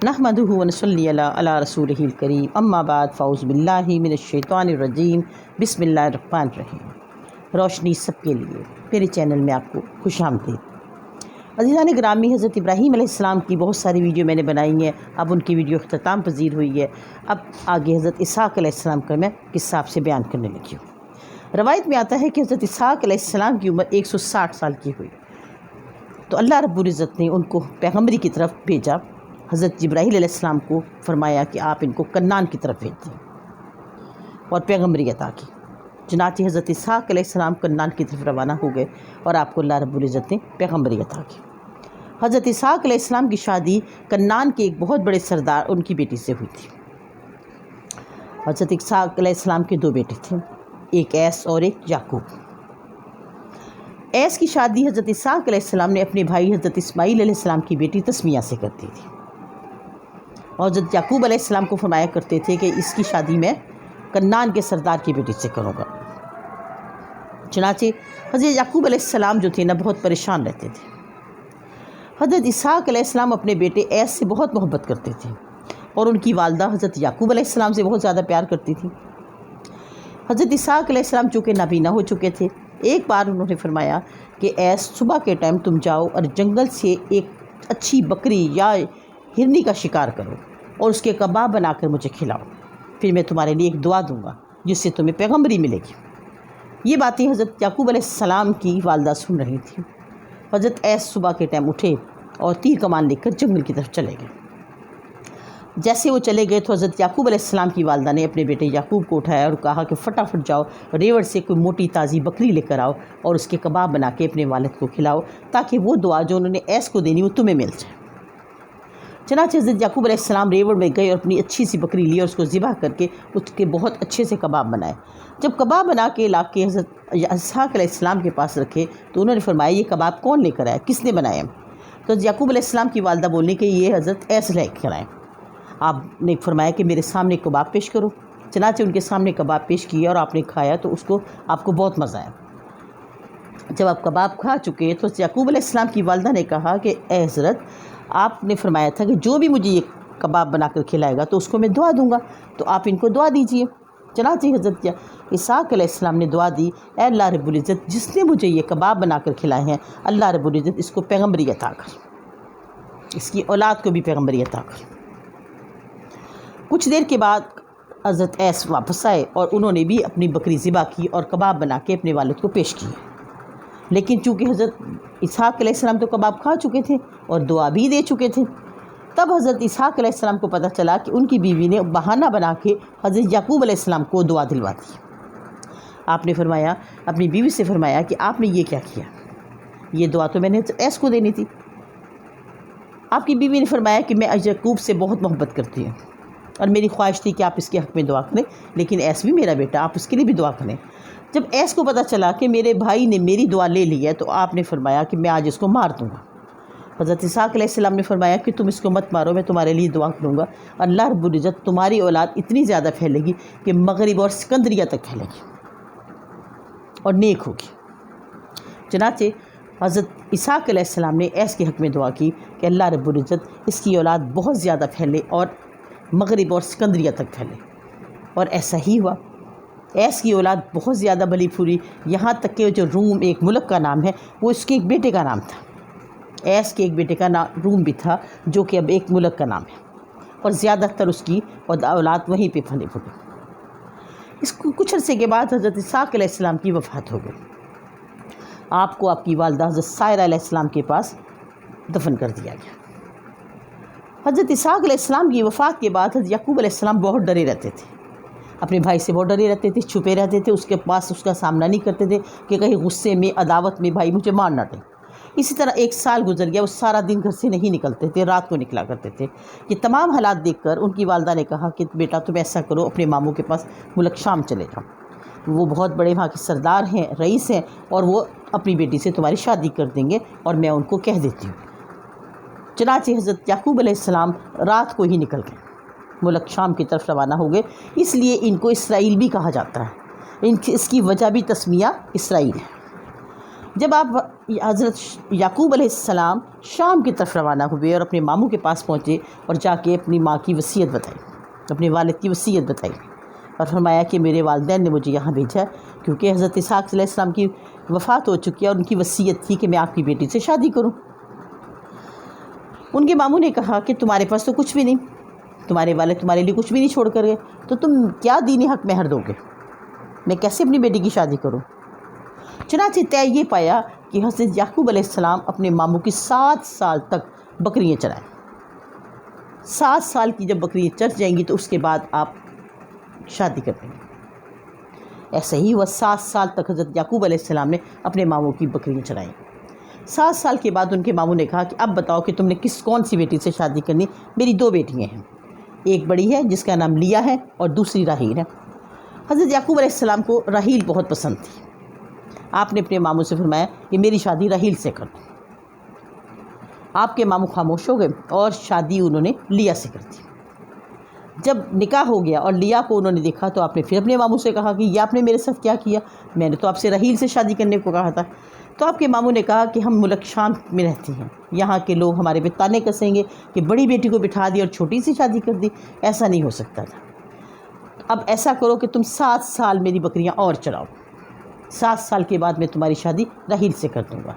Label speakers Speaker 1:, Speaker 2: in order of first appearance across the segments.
Speaker 1: نحمدہ ونصلی علی رسولہ الکریم اما بعد فاعوذ باللہ من الشیطان الرجیم بسم اللہ الرحمن الرحیم۔ روشنی سب کے لیے میرے چینل میں آپ کو خوش آمدید۔ عزیزان گرامی، حضرت ابراہیم علیہ السلام کی بہت ساری ویڈیو میں نے بنائی ہیں، اب ان کی ویڈیو اختتام پذیر ہوئی ہے۔ اب آگے حضرت اسحاق علیہ السلام کا میں قصہ آپ سے بیان کرنے لگی ہوں۔ روایت میں آتا ہے کہ حضرت اسحاق علیہ السلام کی عمر 160 سال کی ہوئی تو اللہ رب العزت نے ان کو پیغمبری کی طرف بھیجا۔ حضرت جبرائیل علیہ السلام کو فرمایا کہ آپ ان کو کنعان کی طرف بھیج دیں اور پیغمبری عطا کی۔ چنانچہ حضرت اسحاق علیہ السلام کنعان کی طرف روانہ ہو گئے اور آپ کو اللہ رب العزت نے پیغمبری عطا کی۔ حضرت اسحاق علیہ السلام کی شادی کنعان کے ایک بہت بڑے سردار ان کی بیٹی سے ہوئی تھی۔ حضرت اسحاق علیہ السلام کے 2 بیٹے تھے، ایک ایس اور ایک یعقوب۔ ایس کی شادی حضرت اسحاق علیہ السلام نے اپنے بھائی حضرت اسماعیل علیہ السلام کی بیٹی تسمیہ سے کرتی تھی، اور حضرت یعقوب علیہ السلام کو فرمایا کرتے تھے کہ اس کی شادی میں کنعان کے سردار کی بیٹی سے کروں گا۔ چنانچہ حضرت یعقوب علیہ السلام جو تھے بہت پریشان رہتے تھے۔ حضرت اسحاق علیہ السلام اپنے بیٹے ایس سے بہت محبت کرتے تھے اور ان کی والدہ حضرت یعقوب علیہ السلام سے بہت زیادہ پیار کرتی تھی۔ حضرت اسحاق علیہ السلام چونکہ نابینا ہو چکے تھے، ایک بار انہوں نے فرمایا کہ ایس صبح کے ٹائم تم جاؤ اور جنگل سے ایک اچھی بکری یا ہرنی کا شکار کرو اور اس کے کباب بنا کر مجھے کھلاؤ، پھر میں تمہارے لیے ایک دعا دوں گا جس سے تمہیں پیغمبری ملے گی۔ یہ باتیں حضرت یعقوب علیہ السلام کی والدہ سن رہی تھیں۔ حضرت ایس صبح کے ٹائم اٹھے اور تیر کمان لے کر جنگل کی طرف چلے گئے۔ جیسے وہ چلے گئے تو حضرت یعقوب علیہ السلام کی والدہ نے اپنے بیٹے یعقوب کو اٹھایا اور کہا کہ فٹافٹ جاؤ ریوڑ سے کوئی موٹی تازی بکری لے کر آؤ اور اس کے کباب بنا کے اپنے والد کو کھلاؤ، تاکہ وہ دعا جو انہوں نے ایس کو دینی وہ تمہیں مل جائے۔ چنانچہ حضرت یعقوب علیہ السلام ریوڑ میں گئے اور اپنی اچھی سی بکری لی اور اس کو ذبح کر کے اس کے بہت اچھے سے کباب بنائے۔ جب کباب بنا کے لا کے حضرت اسحاق علیہ السلام کے پاس رکھے تو انہوں نے فرمایا یہ کباب کون لے کر آیا، کس نے بنائے؟ تو حضرت یعقوب علیہ السلام کی والدہ بولنے کہ یہ حضرت ایس لے کر آئے۔ آپ نے فرمایا کہ میرے سامنے کباب پیش کرو۔ چنانچہ ان کے سامنے کباب پیش کیا اور آپ نے کھایا تو آپ کو بہت مزہ آیا۔ جب آپ کباب کھا چکے تو یعقوب علیہ السلام کی والدہ نے کہا کہ اے حضرت، آپ نے فرمایا تھا کہ جو بھی مجھے یہ کباب بنا کر کھلائے گا تو اس کو میں دعا دوں گا، تو آپ ان کو دعا دیجئے۔ چنانچہ حضرت اسحاق علیہ السلام نے دعا دی، اے اللہ رب العزت، جس نے مجھے یہ کباب بنا کر کھلائے ہیں، اللہ رب العزت اس کو پیغمبری عطا کر، اس کی اولاد کو بھی پیغمبری عطا کر۔ کچھ دیر کے بعد حضرت ایس واپس آئے اور انہوں نے بھی اپنی بکری ذبح کی اور کباب بنا کے اپنے والد کو پیش کیے، لیکن چونکہ حضرت اسحاق علیہ السلام تو کباب کھا چکے تھے اور دعا بھی دے چکے تھے، تب حضرت اسحاق علیہ السلام کو پتہ چلا کہ ان کی بیوی نے بہانہ بنا کے حضرت یعقوب علیہ السلام کو دعا دلوا دی۔ آپ نے فرمایا، اپنی بیوی سے فرمایا کہ آپ نے یہ کیا کیا، یہ دعا تو میں نے ایس کو دینی تھی۔ آپ کی بیوی نے فرمایا کہ میں یعقوب سے بہت محبت کرتی ہوں اور میری خواہش تھی کہ آپ اس کے حق میں دعا کریں، لیکن ایس بھی میرا بیٹا، آپ اس کے لیے بھی دعا کریں۔ جب ایس کو پتہ چلا کہ میرے بھائی نے میری دعا لے لی ہے تو آپ نے فرمایا کہ میں آج اس کو مار دوں گا۔ حضرت اسحاق علیہ السلام نے فرمایا کہ تم اس کو مت مارو، میں تمہارے لیے دعا کروں گا، اللہ رب العزت تمہاری اولاد اتنی زیادہ پھیلے گی کہ مغرب اور سکندریہ تک پھیلے گی اور نیک ہوگی۔ چنانچہ حضرت اسحاق علیہ السلام نے ایس کے حق میں دعا کی کہ اللہ رب العزت اس کی اولاد بہت زیادہ پھیلے اور مغرب اور سکندریہ تک پھیلے، اور ایسا ہی ہوا۔ ایس کی اولاد بہت زیادہ بلی پھولی، یہاں تک کہ جو روم ایک ملک کا نام ہے وہ اس کے ایک بیٹے کا نام تھا۔ ایس کے ایک بیٹے کا نام روم بھی تھا جو کہ اب ایک ملک کا نام ہے، اور زیادہ تر اس کی اولاد وہیں پہ پھلی پھولی۔ اس کو کچھ عرصے کے بعد حضرت اسحاق علیہ السلام کی وفات ہو گئی۔ آپ کو آپ کی والدہ حضرت سائرہ علیہ السلام کے پاس دفن کر دیا گیا۔ حضرت اسحاق علیہ السلام کی وفات کے بعد حضرت یعقوب علیہ السلام بہت ڈرے رہتے تھے، اپنے بھائی سے بہت ڈرے رہتے تھے، چھپے رہتے تھے، اس کے پاس اس کا سامنا نہیں کرتے تھے کہ کہیں غصے میں عداوت میں بھائی مجھے مار نہ دے۔ اسی طرح 1 سال گزر گیا، وہ سارا دن گھر سے نہیں نکلتے تھے، رات کو نکلا کرتے تھے۔ یہ تمام حالات دیکھ کر ان کی والدہ نے کہا کہ بیٹا تم ایسا کرو، اپنے ماموں کے پاس ملک شام چلے جاؤ، وہ بہت بڑے وہاں کے سردار ہیں، رئیس ہیں، اور وہ اپنی بیٹی سے تمہاری شادی کر دیں گے، اور میں ان کو کہہ دیتی ہوں۔ چنانچہ حضرت یعقوب علیہ السلام رات کو ہی نکل گئے، ملک شام کی طرف روانہ ہو گئے۔ اس لیے ان کو اسرائیل بھی کہا جاتا ہے، اس کی وجہ بھی تسمیہ اسرائیل ہے۔ جب آپ حضرت یعقوب علیہ السلام شام کی طرف روانہ ہوئے اور اپنے ماموں کے پاس پہنچے اور جا کے اپنی ماں کی وصیت بتائی، اپنے والد کی وصیت بتائی اور فرمایا کہ میرے والدین نے مجھے یہاں بھیجا ہے کیونکہ حضرت اسحاق علیہ السلام کی وفات ہو چکی ہے اور ان کی وصیت تھی کہ میں آپ کی بیٹی سے شادی کروں۔ ان کے ماموں نے کہا کہ تمہارے پاس تو کچھ بھی نہیں، تمہارے والد تمہارے لیے کچھ بھی نہیں چھوڑ کر گئے، تو تم کیا دینی حق مہر دو گے؟ میں کیسے اپنی بیٹی کی شادی کروں؟ چنانچہ طے یہ پایا کہ حضرت یعقوب علیہ السلام اپنے ماموں کی 7 سال تک بکریاں چرائیں۔ 7 سال کی جب بکریاں چر جائیں گی تو اس کے بعد آپ شادی کر دیں گے۔ ایسا ہی ہوا، 7 سال تک حضرت یعقوب علیہ السلام نے اپنے ماموں کی بکریاں چرائیں۔ 7 سال کے بعد ان کے ماموں نے کہا کہ اب بتاؤ کہ تم نے کون سی بیٹی سے شادی کرنی؟ میری 2 بیٹیاں ہیں، ایک بڑی ہے جس کا نام لیا ہے اور دوسری راحیل ہے۔ حضرت یعقوب علیہ السلام کو راحیل بہت پسند تھی۔ آپ نے اپنے ماموں سے فرمایا کہ میری شادی راحیل سے کر دو۔ آپ کے ماموں خاموش ہو گئے اور شادی انہوں نے لیا سے کر دی۔ جب نکاح ہو گیا اور لیا کو انہوں نے دیکھا تو آپ نے پھر اپنے ماموں سے کہا کہ یہ آپ نے میرے ساتھ کیا کیا؟ میں نے تو آپ سے راحیل سے شادی کرنے کو کہا تھا۔ تو آپ کے ماموں نے کہا کہ ہم ملک شام میں رہتی ہیں، یہاں کے لوگ ہمارے پہ تانے کسیں گے کہ بڑی بیٹی کو بٹھا دی اور چھوٹی سی شادی کر دی، ایسا نہیں ہو سکتا تھا۔ اب ایسا کرو کہ تم 7 سال میری بکریاں اور چراؤ، 7 سال کے بعد میں تمہاری شادی راحیل سے کر دوں گا۔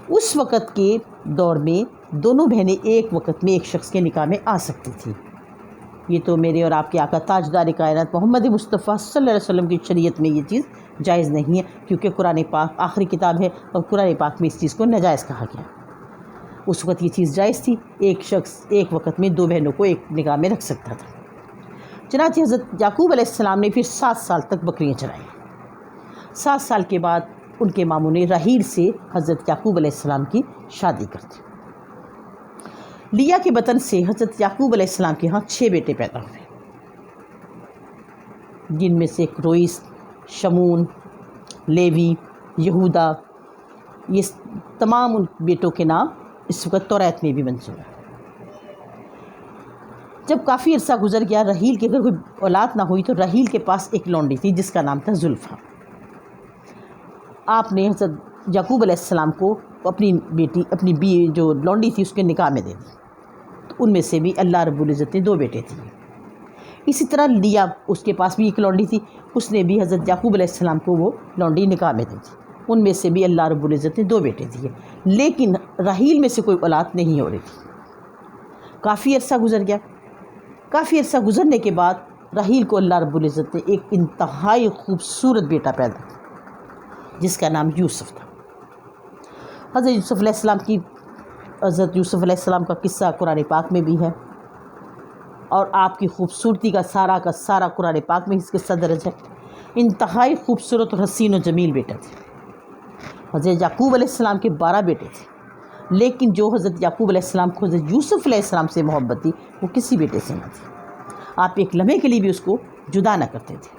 Speaker 1: اس وقت کے دور میں دونوں بہنیں ایک وقت میں ایک شخص کے نکاح میں آ سکتی تھیں۔ یہ تو میرے اور آپ کے آقا تاجدار کائنات محمد مصطفیٰ صلی اللہ علیہ وسلم کی شریعت میں یہ چیز جائز نہیں ہے، کیونکہ قرآن پاک آخری کتاب ہے اور قرآن پاک میں اس چیز کو ناجائز کہا گیا۔ اس وقت یہ چیز جائز تھی، ایک شخص ایک وقت میں 2 بہنوں کو ایک نکاح میں رکھ سکتا تھا۔ چنانچہ حضرت یعقوب علیہ السلام نے پھر 7 سال تک بکریاں چرائیں۔ 7 سال کے بعد ان کے ماموں نے راحیل سے حضرت یعقوب علیہ السلام کی شادی کر دی۔ لیا کے بطن سے حضرت یعقوب علیہ السلام کے ہاں 6 بیٹے پیدا ہوئے، جن میں سے ایک روئیس، شمون، لیوی، یہودا، یہ تمام ان بیٹوں کے نام اس وقت توریت میں بھی منسوب ہے۔ جب کافی عرصہ گزر گیا، راحیل کے اگر کوئی اولاد نہ ہوئی تو راحیل کے پاس ایک لونڈی تھی جس کا نام تھا زلفا۔ آپ نے حضرت یعقوب علیہ السلام کو اپنی جو لونڈی تھی اس کے نکاح میں دے دی، تو ان میں سے بھی اللہ رب العزت نے 2 بیٹے تھے۔ اسی طرح لیا، اس کے پاس بھی ایک لونڈی تھی، اس نے بھی حضرت یعقوب علیہ السلام کو وہ لونڈی نکاح میں دے دی، ان میں سے بھی اللہ رب العزت نے 2 بیٹے دیے، لیکن راحیل میں سے کوئی اولاد نہیں ہو رہی تھی۔ کافی عرصہ گزر گیا، کافی عرصہ گزرنے کے بعد راحیل کو اللہ رب العزت نے ایک انتہائی خوبصورت بیٹا پیدا کیا جس کا نام یوسف تھا۔ حضرت یوسف علیہ السلام کا قصہ قرآن پاک میں بھی ہے، اور آپ کی خوبصورتی کا سارا قرآن پاک میں اس قصہ درج ہے۔ انتہائی خوبصورت اور حسین و جمیل بیٹا تھے۔ حضرت یعقوب علیہ السلام کے 12 بیٹے تھے، لیکن جو حضرت یعقوب علیہ السلام کو حضرت یوسف علیہ السلام سے محبت تھی وہ کسی بیٹے سے نہ تھی۔ آپ ایک لمحے کے لیے بھی اس کو جدا نہ کرتے تھے،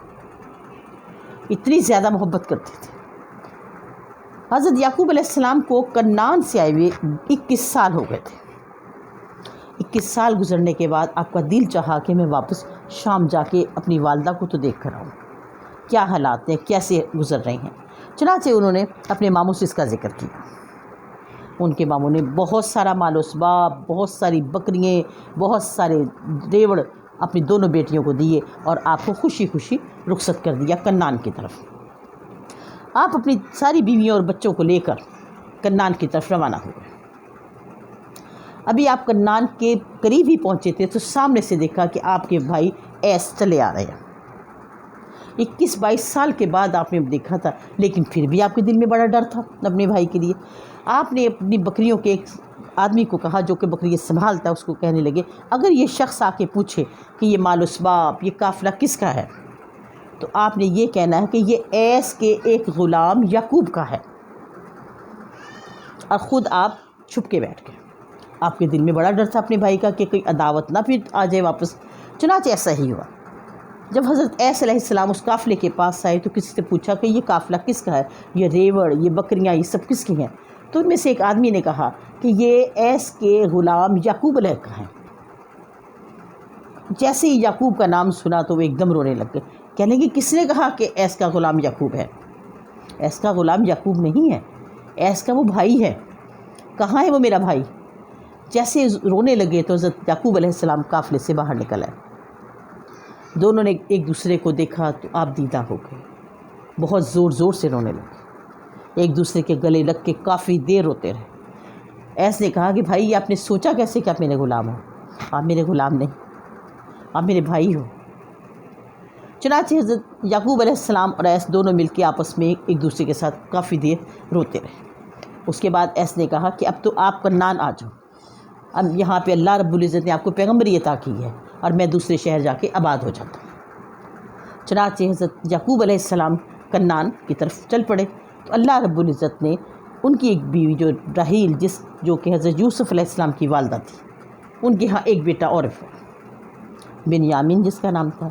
Speaker 1: اتنی زیادہ محبت کرتے تھے۔ حضرت یعقوب علیہ السلام کو کنعان سے آئے ہوئے 21 سال ہو گئے تھے۔ 21 سال گزرنے کے بعد آپ کا دل چاہا کہ میں واپس شام جا کے اپنی والدہ کو تو دیکھ کر آؤں، کیا حالات ہیں، کیسے گزر رہے ہیں۔ چنانچہ انہوں نے اپنے ماموں سے اس کا ذکر کیا۔ ان کے ماموں نے بہت سارا مال و اسباب، بہت ساری بکریاں، بہت سارے ریوڑ اپنی دونوں بیٹیوں کو دیے اور آپ کو خوشی خوشی رخصت کر دیا کنعان کی طرف۔ آپ اپنی ساری بیویوں اور بچوں کو لے کر کنعان کی طرف روانہ ہو گئے۔ ابھی آپ کنعان کے قریب ہی پہنچے تھے تو سامنے سے دیکھا کہ آپ کے بھائی ایس چلے آ رہے ہیں۔ 21-22 سال کے بعد آپ نے دیکھا تھا، لیکن پھر بھی آپ کے دل میں بڑا ڈر تھا اپنے بھائی کے لیے۔ آپ نے اپنی بکریوں کے ایک آدمی کو کہا جو کہ بکریاں سنبھالتا ہے، اس کو کہنے لگے اگر یہ شخص آ کے پوچھے کہ یہ مال و اسباب، یہ قافلہ کس کا ہے، تو آپ نے یہ کہنا ہے کہ یہ ایس کے ایک غلام یعقوب کا ہے، اور خود آپ چھپ کے بیٹھ گئے۔ آپ کے دل میں بڑا ڈر تھا اپنے بھائی کا کہ کوئی عداوت نہ پھر آ جائے واپس۔ چنانچہ ایسا ہی ہوا۔ جب حضرت ایس علیہ السلام اس قافلے کے پاس آئے تو کسی سے پوچھا کہ یہ قافلہ کس کا ہے، یہ ریوڑ، یہ بکریاں، یہ سب کس کی ہیں؟ تو ان میں سے ایک آدمی نے کہا کہ یہ ایس کے غلام یعقوب علیہ کا ہے۔ جیسے ہی یعقوب کا نام سنا تو وہ ایک دم رونے لگ گئے، کہنے لگے کس نے کہا کہ ایس کا غلام یعقوب ہے؟ ایس کا غلام یعقوب نہیں ہے، ایس کا وہ بھائی ہے، کہاں ہے وہ میرا بھائی؟ جیسے رونے لگے تو حضرت یعقوب علیہ السلام قافلے سے باہر نکل آئے۔ دونوں نے ایک دوسرے کو دیکھا تو آپ دیدہ ہو گئے، بہت زور زور سے رونے لگے، ایک دوسرے کے گلے لگ کے کافی دیر روتے رہے۔ ایس نے کہا کہ بھائی آپ نے سوچا کیسے کہ آپ میرے غلام ہو؟ آپ میرے غلام نہیں، آپ میرے بھائی ہو۔ چنانچہ حضرت یعقوب علیہ السلام اور ایس دونوں مل کے آپس میں ایک دوسرے کے ساتھ کافی دیر روتے رہے۔ اس کے بعد ایس نے کہا کہ اب تو آپ کنعان آ جاؤ، اب یہاں پہ اللہ رب العزت نے آپ کو پیغمبری عطا کی ہے اور میں دوسرے شہر جا کے آباد ہو جاتا ہوں۔ چنانچہ حضرت یعقوب علیہ السلام کنعان کی طرف چل پڑے تو اللہ رب العزت نے ان کی ایک بیوی جو راحیل جو کہ حضرت یوسف علیہ السلام کی والدہ تھی، ان کے ہاں ایک بیٹا اور بنیامین جس کا نام تھا،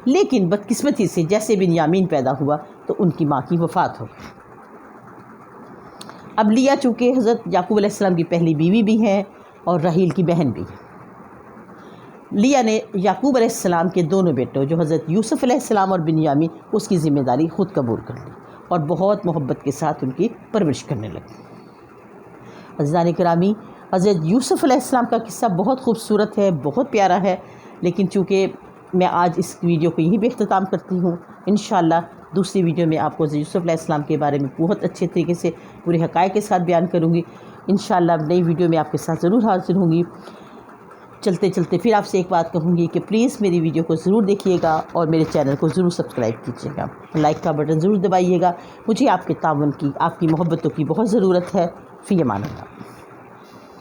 Speaker 1: لیکن بدقسمتی سے جیسے بنیامین پیدا ہوا تو ان کی ماں کی وفات ہو گئی۔ اب لیا چونکہ حضرت یعقوب علیہ السلام کی پہلی بیوی بھی ہے اور راحیل کی بہن بھی ہے، لیا نے یعقوب علیہ السلام کے دونوں بیٹوں جو حضرت یوسف علیہ السلام اور بنیامین، اس کی ذمہ داری خود قبول کر لی اور بہت محبت کے ساتھ ان کی پرورش کرنے لگی۔ عزیزان گرامی، حضرت یوسف علیہ السلام کا قصہ بہت خوبصورت ہے، بہت پیارا ہے، لیکن چونکہ میں آج اس ویڈیو کو یہیں پہ اختتام کرتی ہوں۔ انشاءاللہ دوسری ویڈیو میں آپ کو حضرت یوسف علیہ السلام کے بارے میں بہت اچھے طریقے سے پورے حقائق کے ساتھ بیان کروں گی۔ انشاءاللہ نئی ویڈیو میں آپ کے ساتھ ضرور حاضر ہوں گی۔ چلتے چلتے پھر آپ سے ایک بات کہوں گی کہ پلیز میری ویڈیو کو ضرور دیکھیے گا اور میرے چینل کو ضرور سبسکرائب کیجیے گا، لائک کا بٹن ضرور دبائیے گا۔ مجھے آپ کے تعاون کی، آپ کی محبتوں کی بہت ضرورت ہے۔ فی امان اللہ۔